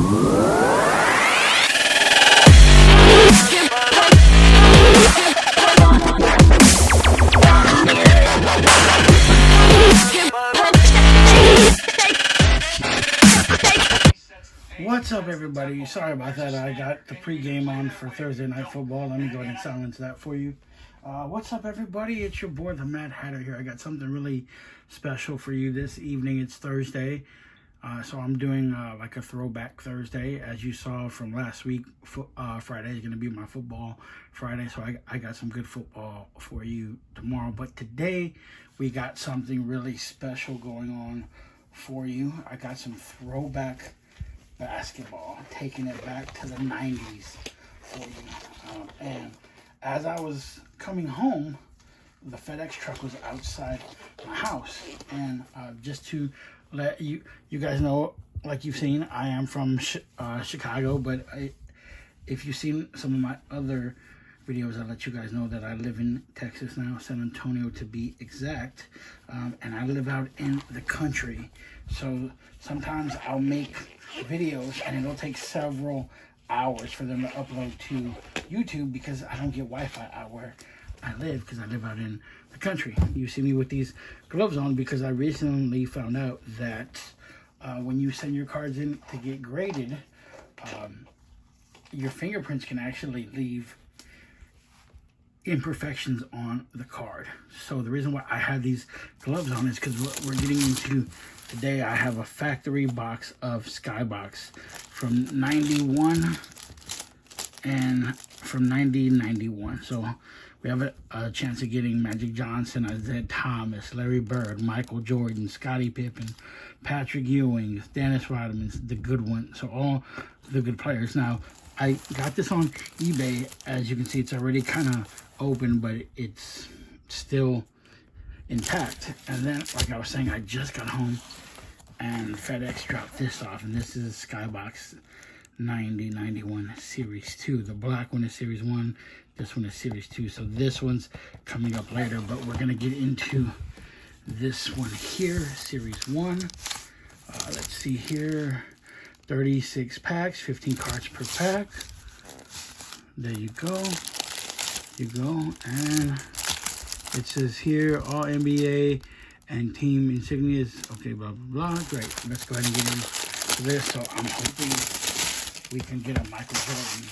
What's up, everybody? Sorry about that. I got the pregame on for Thursday Night Football. Let me go ahead and silence that for you. What's up, everybody? It's your boy, the Mad Hatter here. I got something really special for you this evening. It's Thursday, so I'm doing like a Throwback Thursday. As you saw from last week, Friday is going to be my football Friday, so I got some good football for you tomorrow. But today, we got something really special going on for you. I got some throwback basketball, taking it back to the 90s for you. And as I was coming home, the FedEx truck was outside my house. And just to let you guys know, like you've seen, I am from Chicago, but if you've seen some of my other videos, I'll let you guys know that I live in Texas now, San Antonio to be exact, and I live out in the country. So sometimes I'll make videos and it'll take several hours for them to upload to YouTube because I don't get Wi-Fi out where I live, because I live out in the country. You see me with these gloves on because I recently found out that when you send your cards in to get graded, your fingerprints can actually leave imperfections on the card. So the reason why I have these gloves on is because what we're getting into today, I have a factory box of Skybox from 91 and from 91. So we have a chance of getting Magic Johnson, Isaiah Thomas, Larry Bird, Michael Jordan, Scottie Pippen, Patrick Ewing, Dennis Rodman, the good one. So all the good players. Now, I got this on eBay. As you can see, it's already kind of open, but it's still intact. And then, like I was saying, I just got home and FedEx dropped this off. And this is Skybox 91 Series 2. The black one is Series 1. This one is Series 2. So this one's coming up later, but we're going to get into this one here, Series 1. Let's see here. 36 packs, 15 cards per pack. There you go. And it says here, all NBA and team insignias. Okay, blah, blah, blah. Great. Let's go ahead and get into this. So I'm hoping we can get a Michael Jordan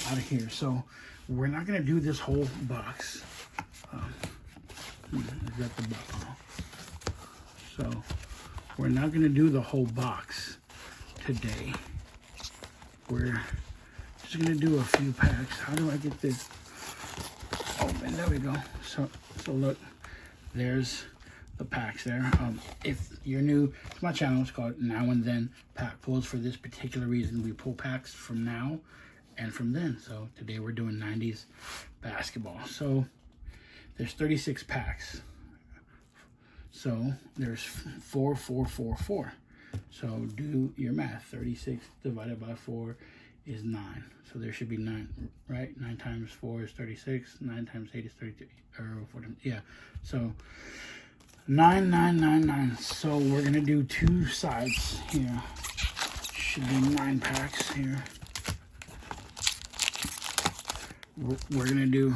out of here. So we're not going to do this whole box. Is that the box? So we're not going to do the whole box today. We're just gonna do a few packs. How do I get this open? There we go. So look, there's the packs there. If you're new to my channel, it's called Now and Then Pack Pulls. For this particular reason, we pull packs from now and from then. So today we're doing 90s basketball. So there's 36 packs. So there's 4, 4, 4, 4. So do your math. 36 divided by 4 is 9. So there should be 9, right? 9 times 4 is 36. 9 times 8 is 32. Or 4 times, yeah. So 9, 9, 9, 9. So we're going to do two sides here. Should be 9 packs here. We're going to do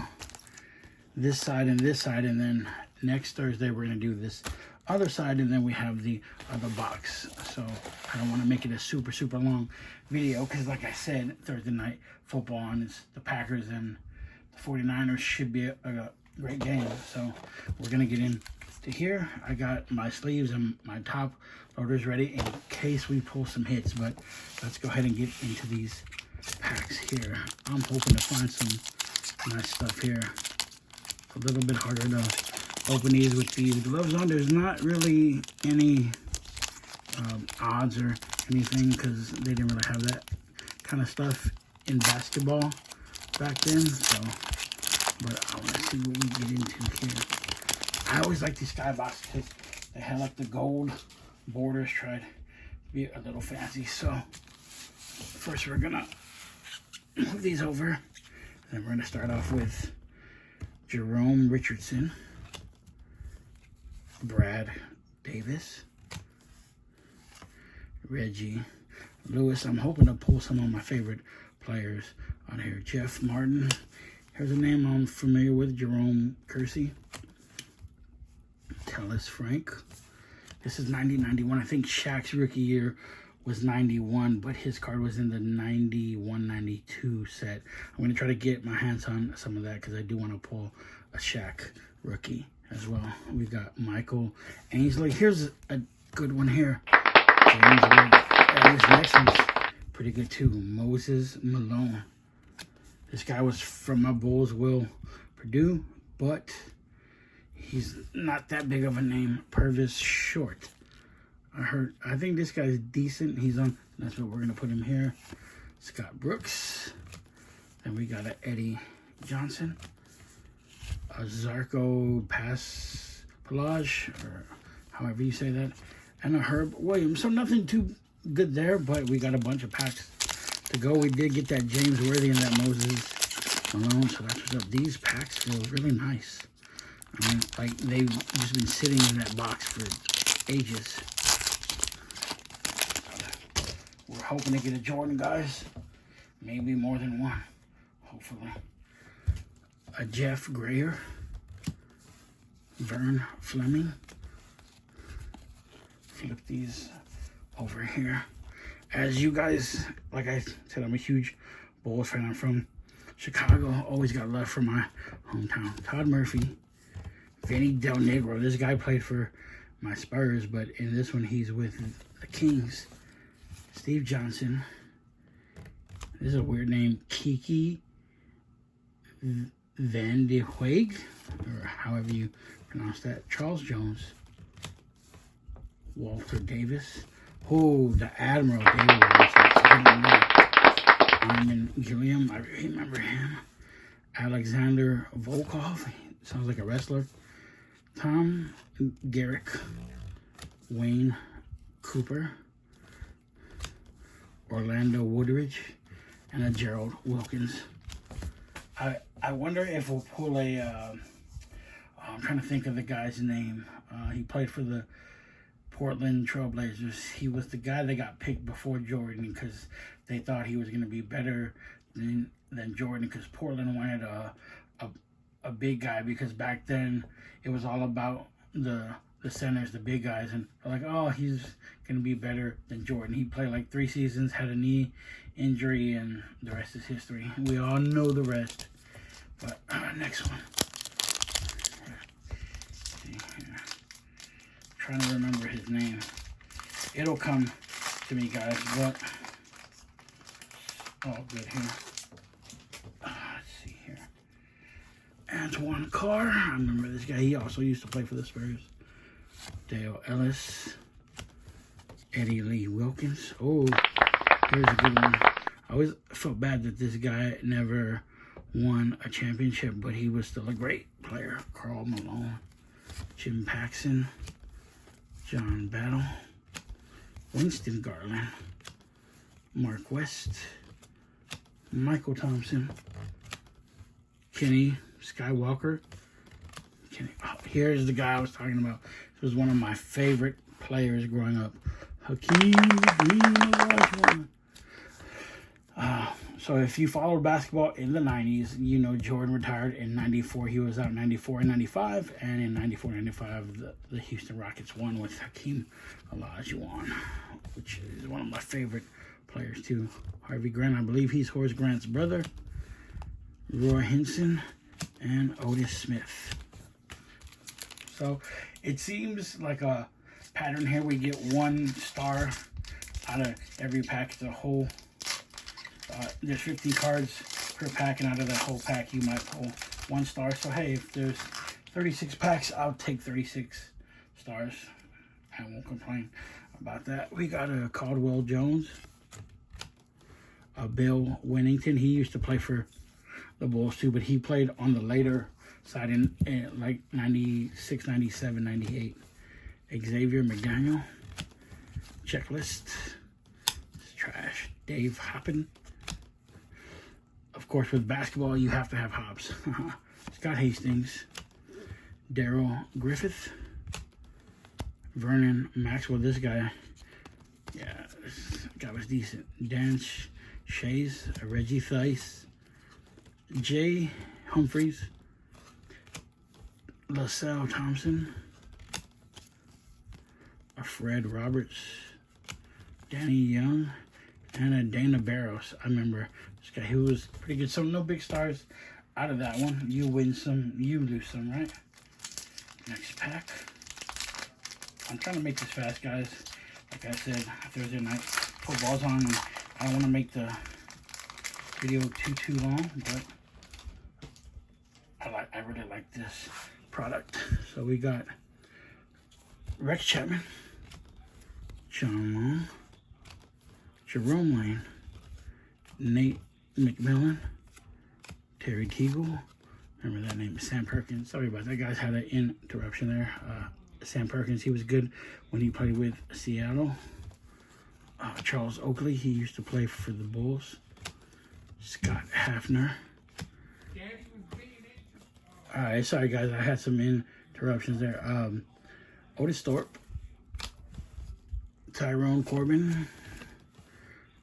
this side, and then next Thursday we're going to do this other side, and then we have the other box. So I don't want to make it a super long video because, like I said, Thursday night football, and it's the Packers and the 49ers. Should be a great game. So we're gonna get into here. I got my sleeves and my top loaders ready in case we pull some hits, but let's go ahead and get into these packs here. I'm hoping to find some nice stuff here. A little bit harder to open these with these gloves on. There's not really any odds or anything because they didn't really have that kind of stuff in basketball back then. So, but I want to see what we get into here. I always like these Skybox because they have like the gold borders. Tried to be a little fancy. So first we're gonna move these over. Then we're gonna start off with Jerome Richardson, Brad Davis, Reggie Lewis. I'm hoping to pull some of my favorite players on here. Jeff Martin. Here's a name I'm familiar with. Jerome Kersey. Tellis Frank. This is 90-91. I think Shaq's rookie year was 91, but his card was in the 91-92 set. I'm going to try to get my hands on some of that because I do want to pull a Shaq rookie as well. We got Michael Ainsley. Here's a good one here. James Wood. This next one's pretty good too. Moses Malone. This guy was from my Bulls, Will Purdue, but he's not that big of a name. Purvis Short. I think this guy's decent. He's on. That's what we're gonna put him here. Scott Brooks. Then we got a Eddie Johnson. A Zarko Pelage, or however you say that, and a Herb Williams. So nothing too good there, but we got a bunch of packs to go. We did get that James Worthy and that Moses Malone, so that's what's up. These packs feel really nice. I mean, like they've just been sitting in that box for ages. We're hoping to get a Jordan, guys. Maybe more than one, hopefully. A Jeff Grayer. Vern Fleming. Flip these over here. As you guys, like I said, I'm a huge Bulls fan. I'm from Chicago. Always got love for my hometown. Todd Murphy. Vinny Del Negro. This guy played for my Spurs, but in this one, he's with the Kings. Steve Johnson. This is a weird name. Kiki Van de Hoeg, or however you pronounce that. Charles Jones. Walter Davis. Oh, the Admiral David. Armin Gilliam. I remember him. Alexander Volkov. Sounds like a wrestler. Tom Garrick. Wayne Cooper. Orlando Woodridge. And a Gerald Wilkins. I wonder if we'll pull a, I'm trying to think of the guy's name. He played for the Portland Trailblazers. He was the guy that got picked before Jordan because they thought he was going to be better than Jordan, because Portland wanted a big guy, because back then it was all about the centers, the big guys, and they're like, oh, he's going to be better than Jordan. He played like 3 seasons, had a knee injury, and the rest is history. We all know the rest. But next one. See here. Trying to remember his name. It'll come to me, guys. But all good here. Let's see here. Antoine Carr. I remember this guy. He also used to play for the Spurs. Dale Ellis. Eddie Lee Wilkins. Oh, here's a good one. I always felt bad that this guy never won a championship, but he was still a great player. Karl Malone, Jim Paxson, John Battle, Winston Garland, Mark West, Michael Thompson, Kenny Skywalker. Here's the guy I was talking about. This was one of my favorite players growing up. Hakeem Olajuwon. So if you followed basketball in the 90s, you know Jordan retired in 94. He was out in 94 and 95. And in 94-95, the Houston Rockets won with Hakeem Olajuwon, which is one of my favorite players too. Harvey Grant, I believe he's Horace Grant's brother. Roy Hinson and Otis Smith. So it seems like a pattern here. We get 1 star out of every pack. It's a whole... there's 50 cards per pack, and out of that whole pack, you might pull 1 star. So, hey, if there's 36 packs, I'll take 36 stars. I won't complain about that. We got a Caldwell Jones, a Bill Winnington. He used to play for the Bulls, too, but he played on the later side in like 96, 97, 98. Xavier McDaniel. Checklist. It's trash. Dave Hoppen. Of course, with basketball, you have to have hops. Scott Hastings. Daryl Griffith. Vernon Maxwell. This guy, yeah, this guy was decent. Dan Shays, Reggie Theis, Jay Humphreys, LaSalle Thompson, Fred Roberts, Danny Young, and Dana Barros. I remember this guy. He was pretty good. So no big stars out of that one. You win some, you lose some, right? Next pack. I'm trying to make this fast, guys. Like I said, Thursday night football's on, and I don't want to make the video too long, but I really like this product. So we got Rex Chapman, John Long, Jerome Lane, Nate McMillan, Terry Teagle. Remember that name, Sam Perkins. Sorry about that, guys. Had an interruption there. Sam Perkins, he was good when he played with Seattle. Charles Oakley, he used to play for the Bulls. Scott Hafner. Alright, sorry guys, I had some interruptions there. Otis Thorpe, Tyrone Corbin,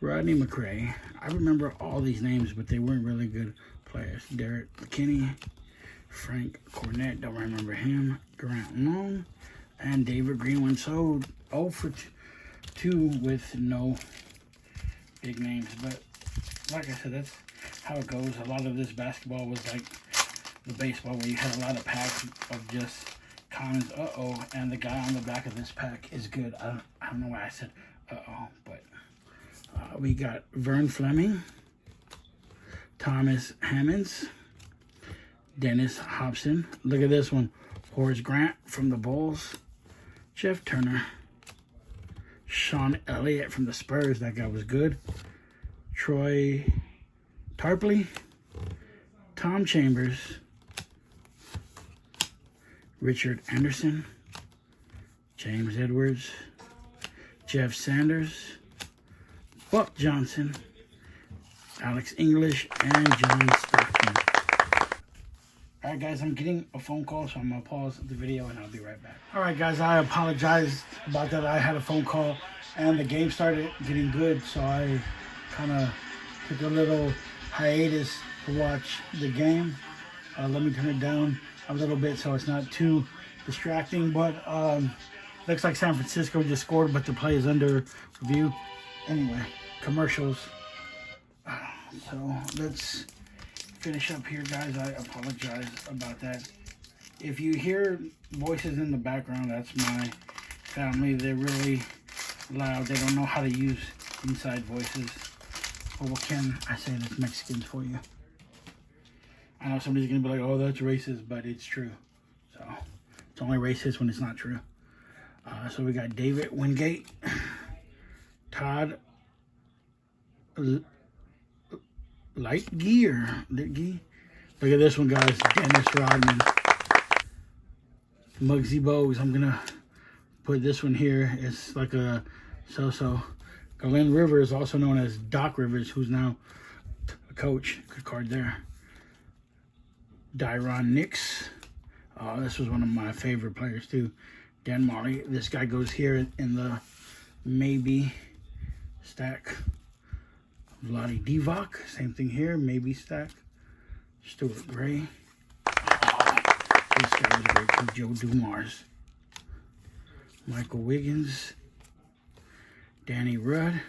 Rodney McRae. I remember all these names, but they weren't really good players. Derek McKinney, Frank Cornett, don't remember him. Grant Long, and David Greenwood. So 0 for 2 with no big names. But like I said, that's how it goes. A lot of this basketball was like the baseball, where you had a lot of packs of just commons, and the guy on the back of this pack is good. I don't know why I said but we got Vern Fleming, Thomas Hammonds, Dennis Hobson. Look at this one. Horace Grant from the Bulls, Jeff Turner, Sean Elliott from the Spurs. That guy was good. Troy Tarpley, Tom Chambers, Richard Anderson, James Edwards, Jeff Sanders, Buck Johnson, Alex English, and John Stockton. Alright guys, I'm getting a phone call, so I'm going to pause the video and I'll be right back. Alright guys, I apologize about that. I had a phone call and the game started getting good, so I kind of took a little hiatus to watch the game. Let me turn it down a little bit so it's not too distracting, but looks like San Francisco just scored, but the play is under review. Anyway, commercials. So let's finish up here, guys. I apologize about that. If you hear voices in the background, that's my family. They're really loud. They don't know how to use inside voices. But what can I say? That's Mexicans for you. I know somebody's gonna be like, oh, that's racist, but it's true. So it's only racist when it's not true. So we got David Wingate, Todd Lightgear. Look at this one, guys. Dennis Rodman, Muggsy Bogues. I'm gonna put this one here. It's like a so-so. Glenn Rivers, also known as Doc Rivers, who's now a coach. Good card there. Dyron Nix. This was one of my favorite players too. Dan Molly. This guy goes here in the maybe stack. Vlade Divac. Same thing here. Maybe stack. Stuart Gray. This guy was great too. Joe Dumars. Michael Wiggins. Danny Rudd.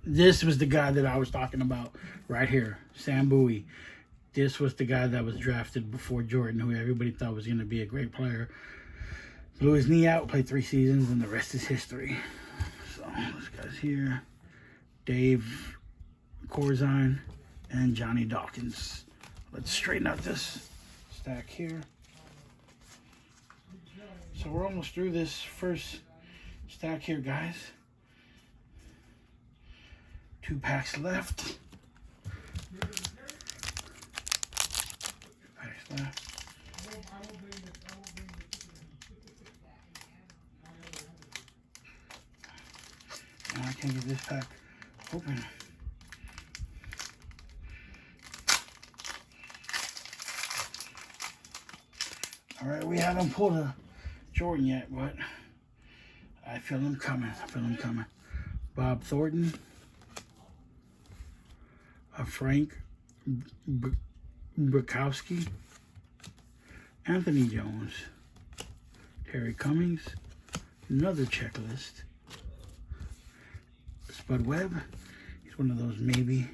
This was the guy that I was talking about right here. Sam Bowie. This was the guy that was drafted before Jordan, who everybody thought was going to be a great player. Blew his knee out, played 3 seasons, and the rest is history. So, this guy's here. Dave Corzine and Johnny Dawkins. Let's straighten out this stack here. So, we're almost through this first stack here, guys. 2 packs left. I can't get this pack open. All right, we haven't pulled a Jordan yet, but I feel them coming. Bob Thornton, a Frank Bukowski, Anthony Jones, Terry Cummings, another checklist, Spud Webb, he's one of those maybe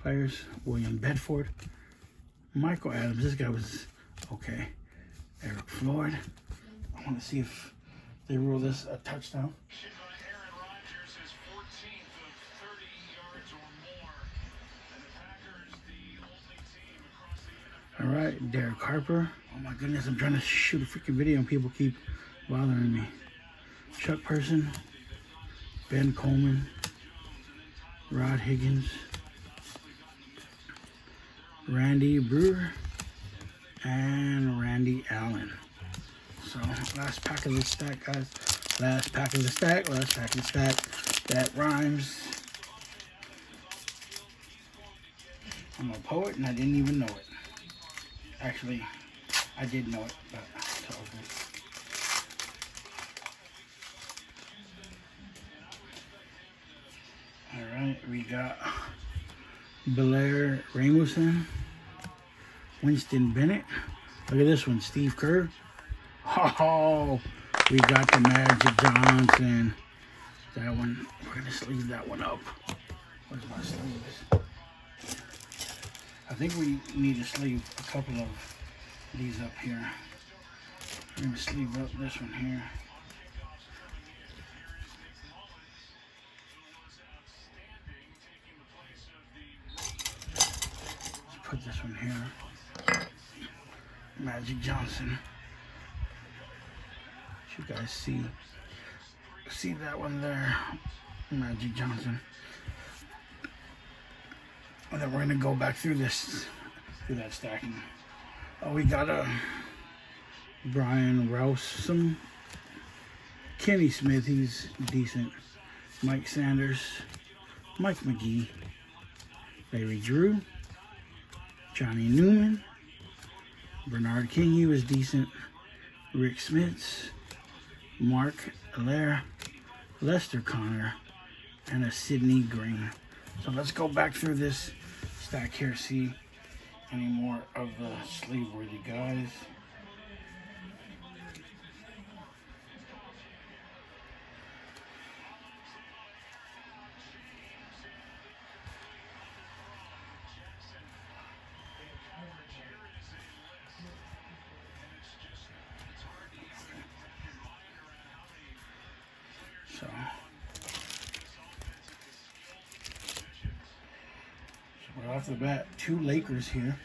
players, William Bedford, Michael Adams, this guy was okay, Eric Floyd, I want to see if they rule this a touchdown. All right, Derek Harper. Oh my goodness, I'm trying to shoot a freaking video and people keep bothering me. Chuck Person, Ben Coleman, Rod Higgins, Randy Brewer, and Randy Allen. So, last pack of the stack, guys. Last pack of the stack, last pack of the stack. That rhymes. I'm a poet and I didn't even know it. Actually, I did know it, but it's all good. Alright, we got Belair Ramuson, Winston Bennett. Look at this one, Steve Kerr. Oh, we got the Magic Johnson. That one, we're going to sleeve that one up. Where's my sleeves? I think we need to sleeve a couple of these up here. We're going to sleeve up this one here. Let's put this one here. Magic Johnson. You guys see that one there? Magic Johnson. And then we're gonna go back through that stacking. Oh, we got a Brian Rousum, Kenny Smith, he's decent. Mike Sanders, Mike McGee, Larry Drew, Johnny Newman, Bernard King, he was decent. Rick Smits, Mark Allaire, Lester Connor, and a Sidney Green. So let's go back through this stack here, see any more of the sleeve-worthy guys. So right off the bat, 2 Lakers here.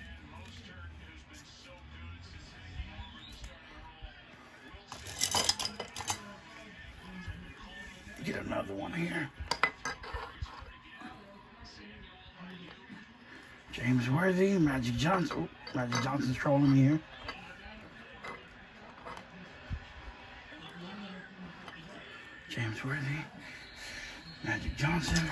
Get another one here. James Worthy, Magic Johnson. Oh, Magic Johnson's trolling me here. James Worthy, Magic Johnson.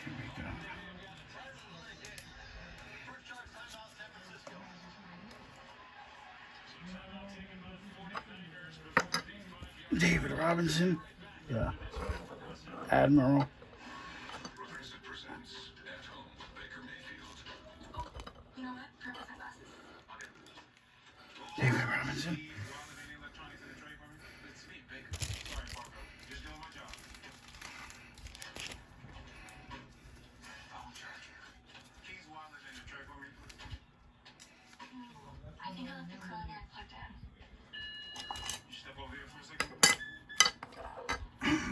Here we go. David Robinson, yeah, Admiral. David Robinson.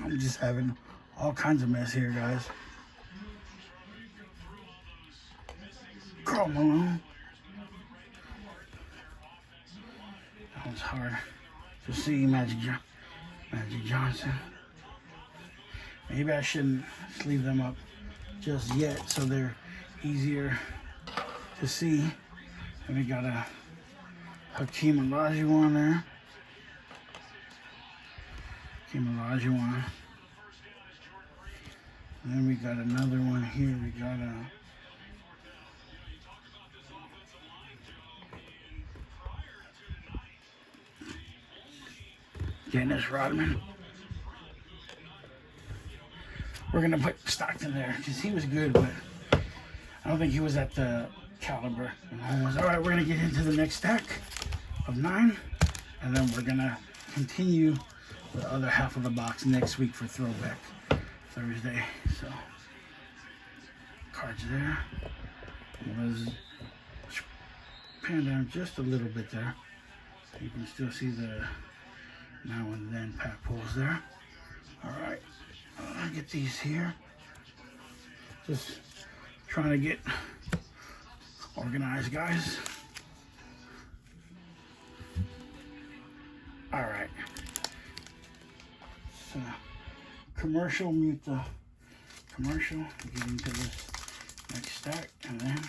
I'm just having all kinds of mess here, guys. Karl Malone. That was hard to see. Magic Johnson. Maybe I shouldn't sleeve them up just yet, so they're easier to see. And we got a Hakeem Olajuwon there. Hakeem Olajuwon. And then we got another one here. We got a Dennis Rodman. We're going to put Stockton there because he was good, but I don't think he was at the caliber. All right, we're going to get into the next stack of 9, and then we're going to continue the other half of the box next week for Throwback Thursday. So, cards there. Was pan down just a little bit there. You can still see the now and then pack pulls there. All right. I'll get these here. Just trying to get organized, guys. All right. So, commercial, mute the commercial. Get into this next stack, and then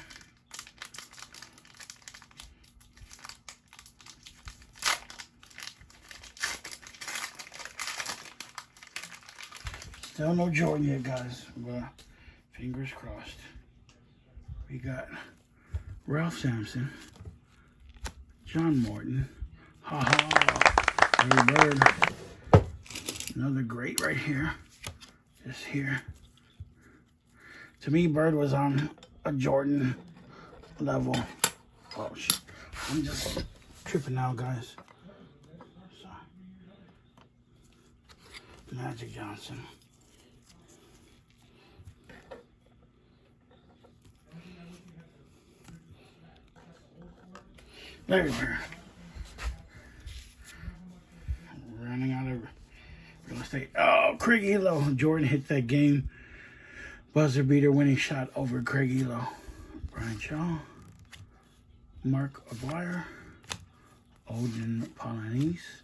still no Jordan yet, guys, but fingers crossed. We got Ralph Sampson, John Morton, Larry Bird, another great right here, just here. To me, Bird was on a Jordan level. Oh, shit. I'm just tripping now, guys. So, Magic Johnson. Larry Bird. Running out of real estate. Oh, Craig Elo. Jordan hit that game buzzer beater winning shot over Craig Elo. Brian Shaw. Mark Aguirre. Odin Polanese.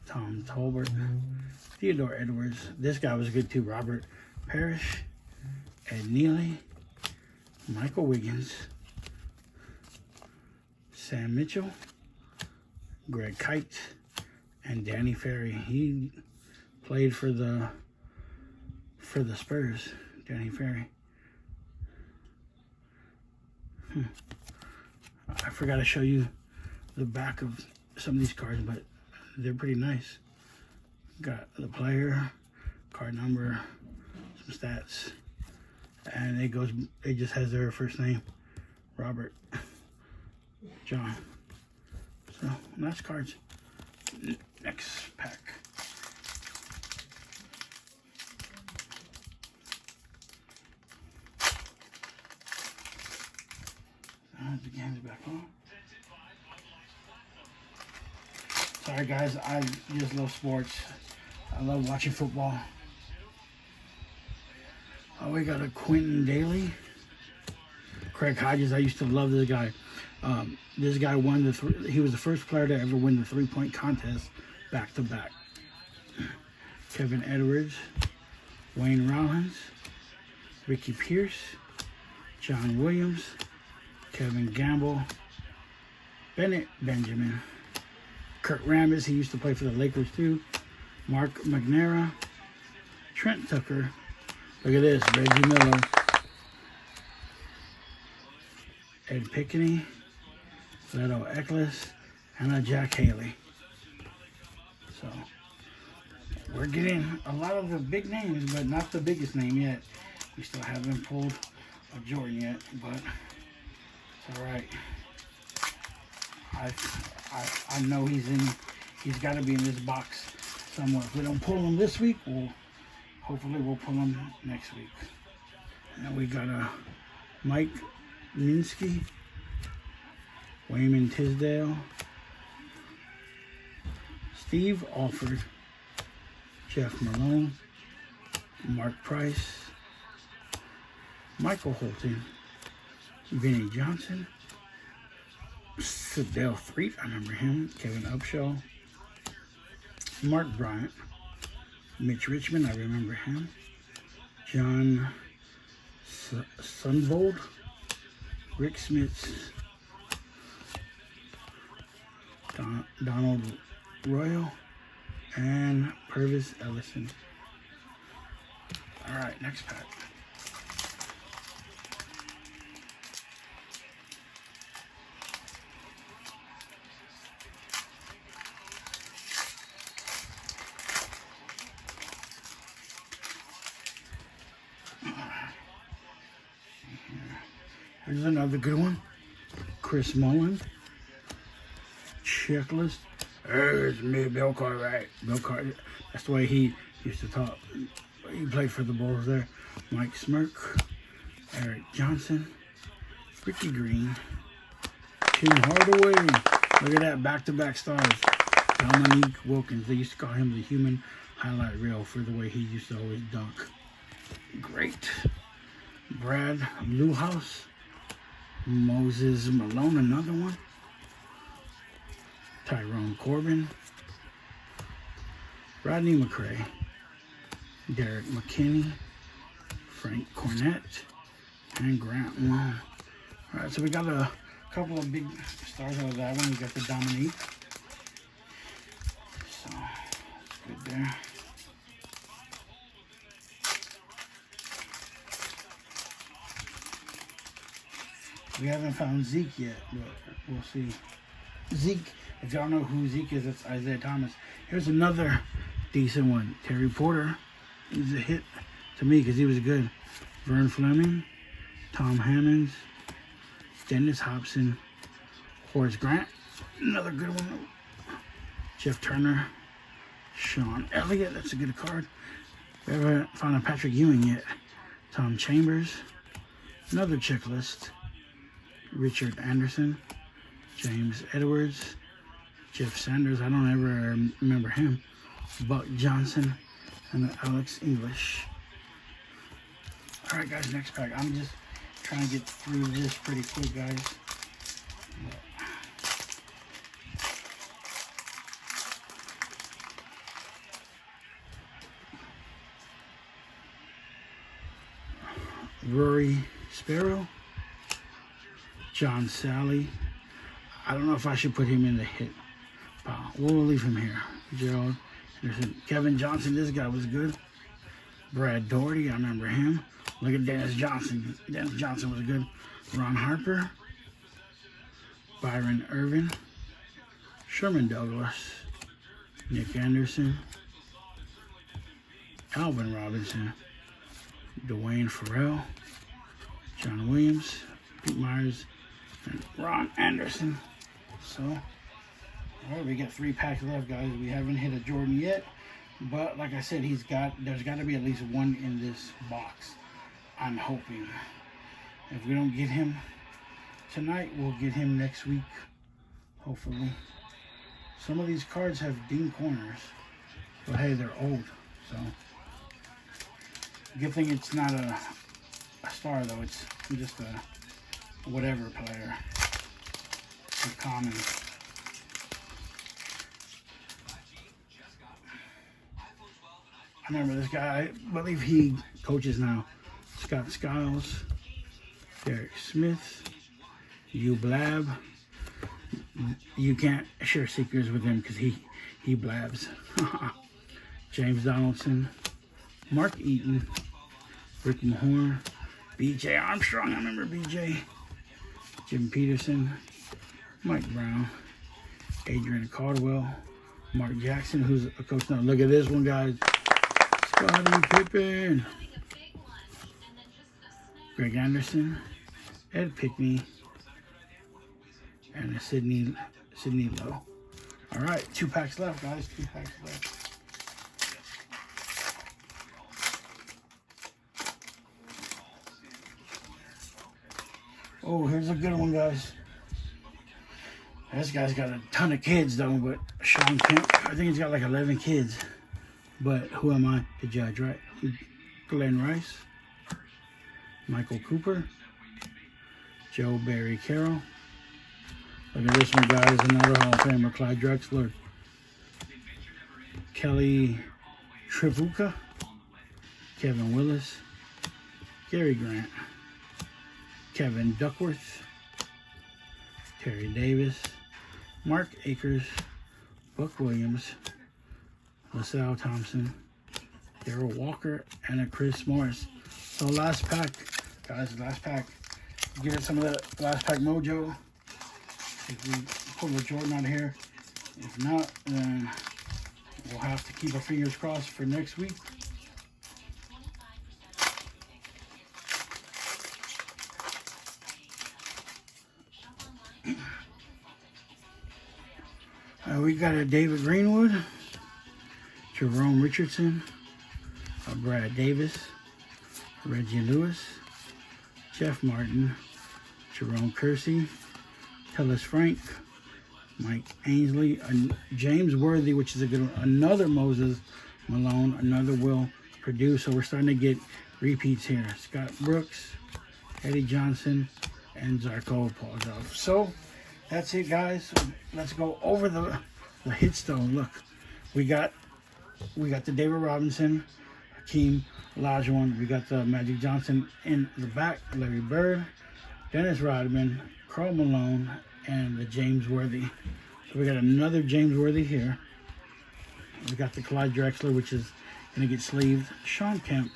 Tom Tolbert. Theodore Edwards. This guy was good too. Robert Parrish. Ed Neely. Michael Wiggins. Sam Mitchell, Greg Kite, and Danny Ferry. He played for the Spurs. Danny Ferry. I forgot to show you the back of some of these cards, but they're pretty nice. Got the player, card number, some stats, and it just has their first name, Robert. John. So, nice cards. Next pack. The game's back on. Sorry guys, I just love sports. I love watching football. Oh, we got a Quentin Daly. Craig Hodges, I used to love this guy. This guy won he was the first player to ever win the three-point contest back-to-back. Kevin Edwards, Wayne Rollins, Ricky Pierce, John Williams, Kevin Gamble, Bennett Benjamin, Kurt Rambis, he used to play for the Lakers too, Mark McNaira, Trent Tucker, look at this, Reggie Miller, Ed Pickney, Leto Eckles, and Jack Haley. So, we're getting a lot of the big names, but not the biggest name yet. We still haven't pulled a Jordan yet, but it's all right. I know he's got to be in this box somewhere. If we don't pull him this week, hopefully we'll pull him next week. And then we got a Mike Minsky, Wayman Tisdale, Steve Alford, Jeff Malone, Mark Price, Michael Holton, Vinnie Johnson, Sadell Threet, I remember him, Kevin Upshaw, Mark Bryant, Mitch Richmond, I remember him, John Sunvold, Rick Smits, Donald Royal, and Purvis Ellison. All right, next pack. Here's another good one. Chris Mullen. Checklist. There's me, Bill Cartwright. Bill Cartwright. That's the way he used to talk. He played for the Bulls there. Mike Smirk. Eric Johnson. Ricky Green. Tim Hardaway. Look at that, back-to-back stars. Dominique Wilkins. They used to call him the human highlight reel for the way he used to always dunk. Great. Brad Newhouse. Moses Malone, another one. Tyrone Corbin. Rodney McRae. Derek McKinney. Frank Cornett. And Grant Long. All right, so we got a couple of big stars out of that one. We got the Dominique. So, that's good there. We haven't found Zeke yet, but we'll see. Zeke, if y'all know who Zeke is, it's Isaiah Thomas. Here's another decent one. Terry Porter. He's a hit to me because he was good. Vern Fleming. Tom Hammonds. Dennis Hobson. Horace Grant. Another good one. Jeff Turner. Sean Elliott. That's a good card. We haven't found a Patrick Ewing yet. Tom Chambers. Another checklist. Richard Anderson, James Edwards, Jeff Sanders, I don't ever remember him, Buck Johnson, and Alex English. Alright guys, next pack. I'm just trying to get through this pretty quick, guys. Rory Sparrow. John Sally. I don't know if I should put him in the hit pile. We'll leave him here. Gerald Anderson. Kevin Johnson, this guy was good. Brad Doherty, I remember him. Look at Dennis Johnson. Dennis Johnson was good. Ron Harper. Byron Ervin. Sherman Douglas. Nick Anderson. Alvin Robinson. Dwayne Farrell. John Williams. Pete Myers. And Ron Anderson. So, all right, we got 3 packs left, guys. We haven't hit a Jordan yet, but like I said, there's got to be at least one in this box. I'm hoping. If we don't get him tonight, we'll get him next week, hopefully. Some of these cards have ding corners, but hey, they're old, so. Good thing it's not a star, though. It's just a whatever player. A common. I remember this guy, I believe he coaches now. Scott Skiles, Derek Smith, Hugh Blab. You can't share secrets with him because he blabs. James Donaldson, Mark Eaton, Rick Mahorn, BJ Armstrong, I remember BJ. Jim Peterson, Mike Brown, Adrian Caldwell, Mark Jackson, who's a coach now. Look at this one, guys. Scottie Pippen, Greg Anderson, Ed Pickney, and Sidney Lowe. All right, 2 packs left, guys. 2 packs left. Oh, here's a good one, guys. This guy's got a ton of kids, though, but Sean Kemp, I think he's got like 11 kids. But who am I to judge, right? Glenn Rice, Michael Cooper, Joe Barry Carroll. Look at this one, guys. Another Hall of Famer, Clyde Drexler. Kelly Trivuka, Kevin Willis, Gary Grant, Kevin Duckworth, Terry Davis, Mark Akers, Buck Williams, LaSalle Thompson, Darrell Walker, and a Chris Morris. So last pack, guys, last pack. Give it some of the last pack mojo. If we pull the Jordan out of here. If not, then we'll have to keep our fingers crossed for next week. We got a David Greenwood, Jerome Richardson, Brad Davis, Reggie Lewis, Jeff Martin, Jerome Kersey, Tellis Frank, Mike Ainsley, James Worthy, which is a good one, another Moses Malone, another Will Purdue. So we're starting to get repeats here. Scott Brooks, Eddie Johnson, and Zarko Paulzov. So that's it, guys. Let's go over the hits though. Look, we got the David Robinson, Hakeem Olajuwon. We got the Magic Johnson in the back, Larry Bird, Dennis Rodman, Karl Malone, and the James Worthy. So we got another James Worthy here. We got the Clyde Drexler, which is going to get sleeved. Sean Kemp,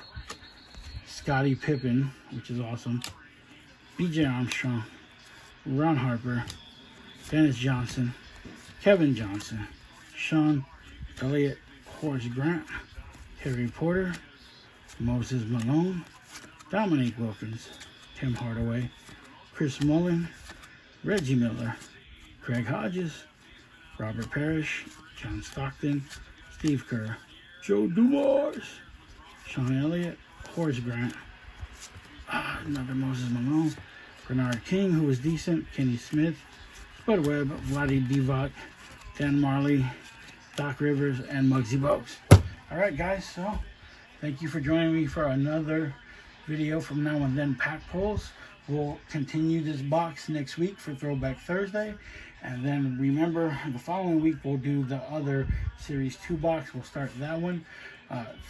Scottie Pippen, which is awesome. B.J. Armstrong, Ron Harper, Dennis Johnson, Kevin Johnson, Sean Elliott, Horace Grant, Harry Porter, Moses Malone, Dominique Wilkins, Tim Hardaway, Chris Mullin, Reggie Miller, Craig Hodges, Robert Parrish, John Stockton, Steve Kerr, Joe Dumars, Sean Elliott, Horace Grant, another Moses Malone, Bernard King, who was decent, Kenny Smith, Spud Webb, Vlade Divac, Dan Marley, Doc Rivers, and Muggsy Bogues. Alright guys, so thank you for joining me for another video from Now and Then Pack Pulls. We'll continue this box next week for Throwback Thursday. And then remember, the following week we'll do the other Series 2 box. We'll start that one.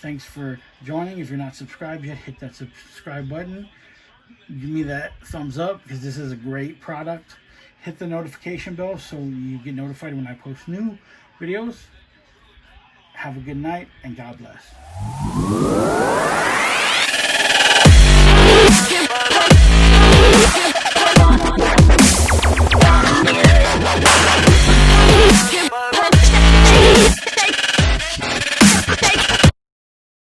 Thanks for joining. If you're not subscribed yet, hit that subscribe button. Give me that thumbs up because this is a great product. Hit the notification bell so you get notified when I post new videos. Have a good night and God bless.